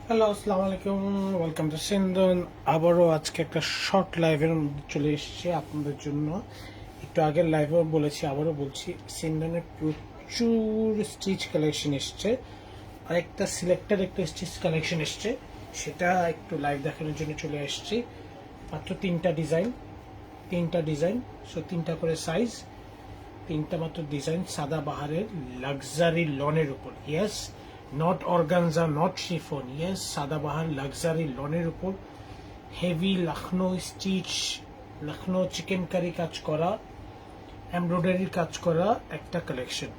Hello, আসসালামু আলাইকুম। Welcome to সিন্ধন। আবারও আজকে একটা শর্ট লাইভের মধ্যে চলে এসেছি আপনাদের জন্য। একটু আগের লাইভেও বলেছি, আবারও বলছি, সিন্ধনের প্রচুর স্টিচ কালেকশন এসছে। আর একটা সিলেক্টেড একটা স্টিচ কালেকশন এসছে, সেটা একটু লাইভ দেখানোর জন্য চলে এসেছি। মাত্র তিনটা ডিজাইন, সো তিনটা করে সাইজ, তিনটা মাত্র ডিজাইন সাদা বাহারের লাক্সারি লনের উপর। Yes, not organza, not chiffon. Yes, Sadabahar luxury লনের উপর heavy Lucknow stitch, Lucknow chikankari কাজ করা, এমব্রয়ডারির কাজ করা একটা কালেকশন।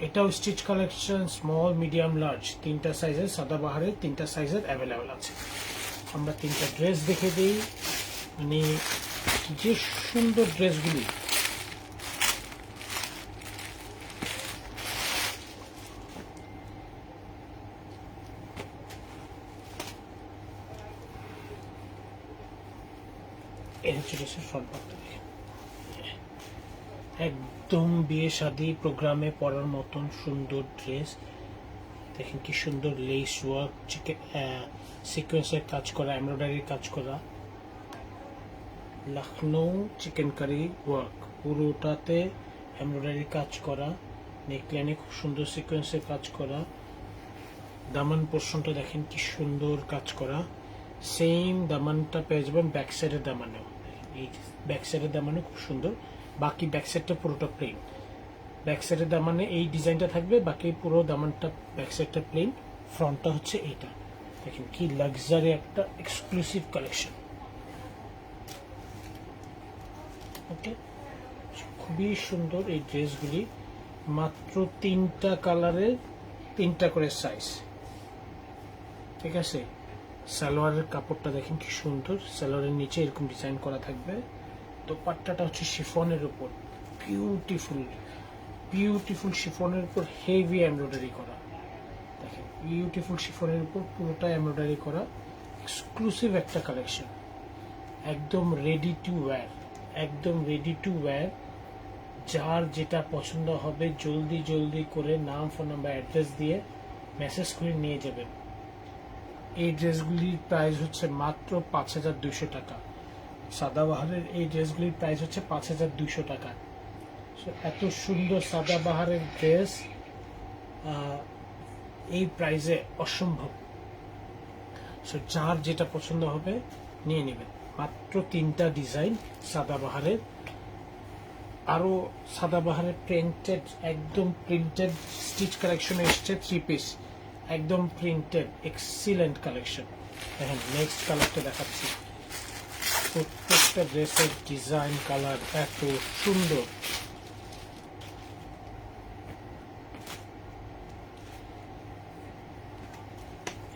এটাও stitch collection, small, medium, large, তিনটা সাইজের সাদাবাহারের তিনটা সাইজের অ্যাভেলেবেল আছে। আমরা তিনটা ড্রেস দেখে দিই, মানে যে সুন্দর ড্রেসগুলি। এর হচ্ছে ড্রেসের ফ্রন্ট পার্টটা দেখে, একদম বিয়ে শাদী প্রোগ্রামে পরার মতন সুন্দর ড্রেস। দেখেন কি সুন্দর লেস ওয়ার্ক, সিকোয়েন্সের কাজ করা, এমব্রয়ডারির কাজ করা, লখনৌ চিকেন কারি ওয়ার্ক, পুরোটাতে এমব্রয়ডারির কাজ করা, নেকলাইনে খুব সুন্দর সিকোয়েন্সের কাজ করা, দামান পোর্শনটা দেখেন কি সুন্দর কাজ করা। সেম দামানটা পেয়ে যাবেন ব্যাক সাইডের দামানেও। এই ব্যাক সাইডের দামানে খুব সুন্দর, বাকি ব্যাক সাইডটা পুরোটা প্লেন। ব্যাক সাইডের দামানে এই ডিজাইনটা থাকবে, বাকি পুরো দামানটা ব্যাক সাইডটা প্লেন। ফ্রন্টটা হচ্ছে এইটা, দেখেন কি লাক্সারি একটা এক্সক্লুসিভ কালেকশন। ওকে, খুবই সুন্দর এই ড্রেসগুলি। মাত্র তিনটা কালারের তিনটা করে সাইজ, ঠিক আছে। সালোয়ারের কাপড়টা দেখেন কি সুন্দর, সালোয়ারের নিচে এরকম ডিজাইন করা থাকবে। দোপাট্টাটা হচ্ছে শিফনের উপর, বিউটিফুল বিউটিফুল শিফনের উপর হেভি এমব্রয়ডারি করা। দেখেন বিউটিফুল শিফনের উপর পুরোটা এমব্রয়ডারি করা, এক্সক্লুসিভ একটা কালেকশন। একদম রেডি টু ওয়্যার, একদম রেডি টু ওয়্যার। যার যেটা পছন্দ হবে জলদি জলদি করে নাম, ফোন নাম্বার, অ্যাড্রেস দিয়ে মেসেজ করে নিয়ে যাবেন। এই ড্রেসগুলির প্রাইস হচ্ছে মাত্র ৫,২০০ টাকা। সাদাবাহারের এই ড্রেসগুলির প্রাইস হচ্ছে ৫,২০০ টাকা। এত সুন্দর সাদাবাহারের ড্রেস এই প্রাইসে অসম্ভব। সো যার যেটা পছন্দ হবে নিয়ে নেবেন। মাত্র তিনটা ডিজাইন সাদাবাহারের, আরও সাদাবাহারের প্রিন্টেড, একদম প্রিন্টেড স্টিচ কালেকশন এসছে, 3 পিস একদম প্রিন্টেড, এক্সিলেন্ট কালেকশন। দেখেন নেক্সট কালারটা দেখাচ্ছি। প্রত্যেকটা ড্রেসের ডিজাইন, কালার এত সুন্দর।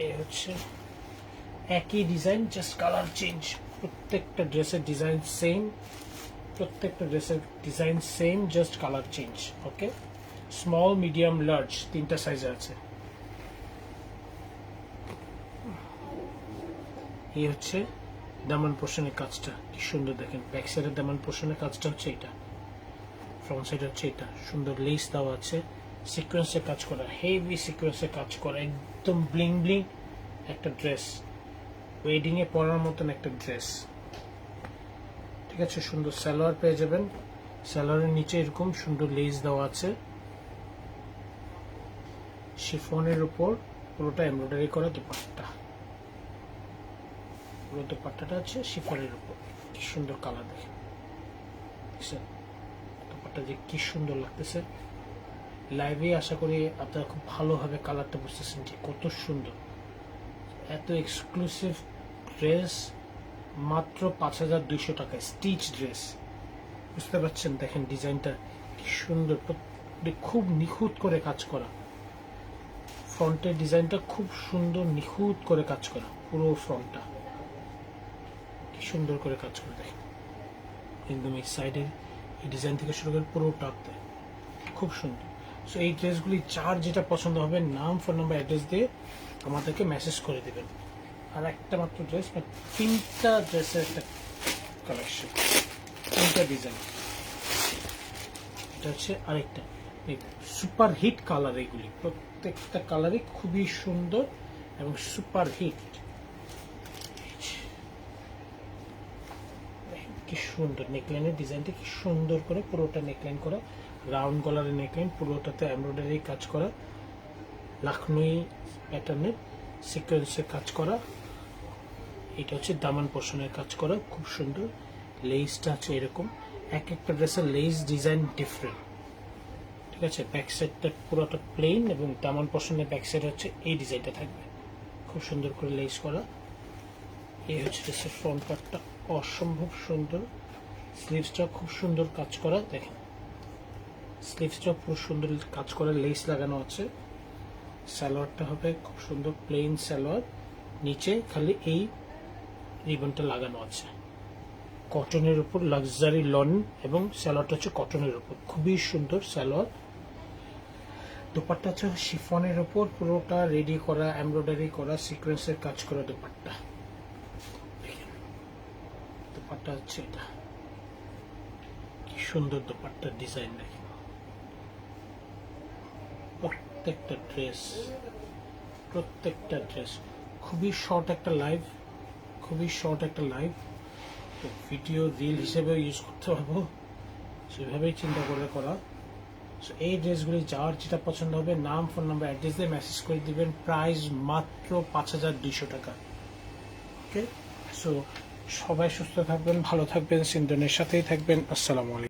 এই হচ্ছে একই ডিজাইন, জাস্ট কালার চেঞ্জ। প্রত্যেকটা ড্রেসের ডিজাইন সেম, প্রত্যেকটা ড্রেসের design same, just colour change. Okay, small, medium, large তিনটা সাইজে আছে। এই হচ্ছে দামান পোর্শনের কাজটা, কি সুন্দর দেখেন। ব্যাক সাইডের দামান পোর্শনের কাজটা হচ্ছে এটা, ফ্রন্ট সাইড হচ্ছে এটা। সুন্দর লেস দেওয়া আছে, সিকোয়েন্সের কাজ করা, হেভি সিকোয়েন্সের কাজ করা, একদম ব্লিং ব্লিং একটা ড্রেস, ওয়েডিং এ পরার মতন একটা ড্রেস, ঠিক আছে। সুন্দর সালোয়ার পেয়ে যাবেন, সালোয়ারের নিচে এরকম সুন্দর লেস দেওয়া আছে। শিফনের উপর পুরোটা এমব্রয়ডারি করা দোপাট্টা, পুরো দোপাট্টাটা আছে শিফনের উপর। কি সুন্দর কালার দেখেন, দেখছেন দোপাট্টা যে কি সুন্দর লাগতেছে। লাইভে আশা করি আপনারা খুব ভালোভাবে কালারটা বুঝতেছেন যে কত সুন্দর। এত এক্সক্লুসিভ ড্রেস মাত্র ৫,২০০ টাকায়, স্টিচ ড্রেস, বুঝতে পারছেন। দেখেন ডিজাইনটা কি সুন্দর, খুব নিখুঁত করে কাজ করা। ফ্রন্টের ডিজাইনটা খুব সুন্দর নিখুঁত করে কাজ করা, পুরো ফ্রন্টটা কি সুন্দর করে কাজ করে। দেখেন একদম এই সাইডের এই ডিজাইন থেকে শুরু করে পুরোটাতে খুব সুন্দর। সো এই ড্রেসগুলি যার যেটা পছন্দ হবে নাম, ফোন নাম্বার, অ্যাড্রেস দিয়ে আমাদেরকে মেসেজ করে দেবেন। আর একটা মাত্র ড্রেস, তিনটা ড্রেসের একটা কালেকশন, তিনটা ডিজাইন। এটা হচ্ছে আরেকটা সুপার হিট কালার। এগুলি প্রত্যেকটা কালারই খুবই সুন্দর, এবং সুপার হিট। কি সুন্দর নেকলাইনের ডিজাইনটা, কি সুন্দর করে পুরোটা নেকলাইন করা, রাউন্ড গলারের নেকলাইন, পুরোটাতে এমব্রয়ডারি কাজ করা, লাখনই প্যাটার্নের সিকোয়েন্সের কাজ করা। এটা হচ্ছে দামান পোর্শনের কাজ করা, খুব সুন্দর। লেসটা আছে এরকম, এক একটা ড্রেসের লেস ডিজাইন ডিফারেন্ট, ঠিক আছে। ব্যাক সাইডটা পুরোটা প্লেন এবং দামান পোর্শনের ব্যাক সাইড হচ্ছে এই ডিজাইনটা থাকবে, খুব সুন্দর করে লেস করা। এই হচ্ছে ড্রেসের ফ্রন্ট পার্টটা, অসম্ভব সুন্দর। স্লিভসটা খুব সুন্দর কাজ করা, দেখেন স্লিভসটা পুরো সুন্দর কাজ করা, লেস লাগানো আছে। সালোয়ারটা হবে খুব সুন্দর প্লেন সালোয়ার, নিচে খালি এই রিবনটা লাগানো আছে, কটনের উপর লাক্সারি লন, এবং সালোয়ারটা হচ্ছে কটনের উপর, খুবই সুন্দর সালোয়ার। দোপাট্টা হচ্ছে শিফনের উপর পুরোটা রেডি করা, এমব্রয়ডারি করা, সিকোয়েন্সের কাজ করা দোপাট্টা। দোপাট্টা হচ্ছে এটা, কি সুন্দর দোপাট্টার ডিজাইন দেখেন। প্রত্যেকটা ড্রেস খুবই শর্ট একটা লাইভ, খুবই শর্ট একটা লাইভ, তো ভিডিও রিল হিসেবে ইউজ করতে পারবো, সেভাবেই চিন্তা করে করা। সো এই ড্রেসগুলি যার যেটা পছন্দ হবে, নাম, ফোন নাম্বার, অ্যাড্রেস দিয়ে মেসেজ করে দিবেন। প্রাইস মাত্র 5200 টাকা। ওকে, সো সবাই সুস্থ থাকবেন, ভালো থাকবেন, সিন্ধনের সাথেই থাকবেন। আসসালামু আলাইকুম।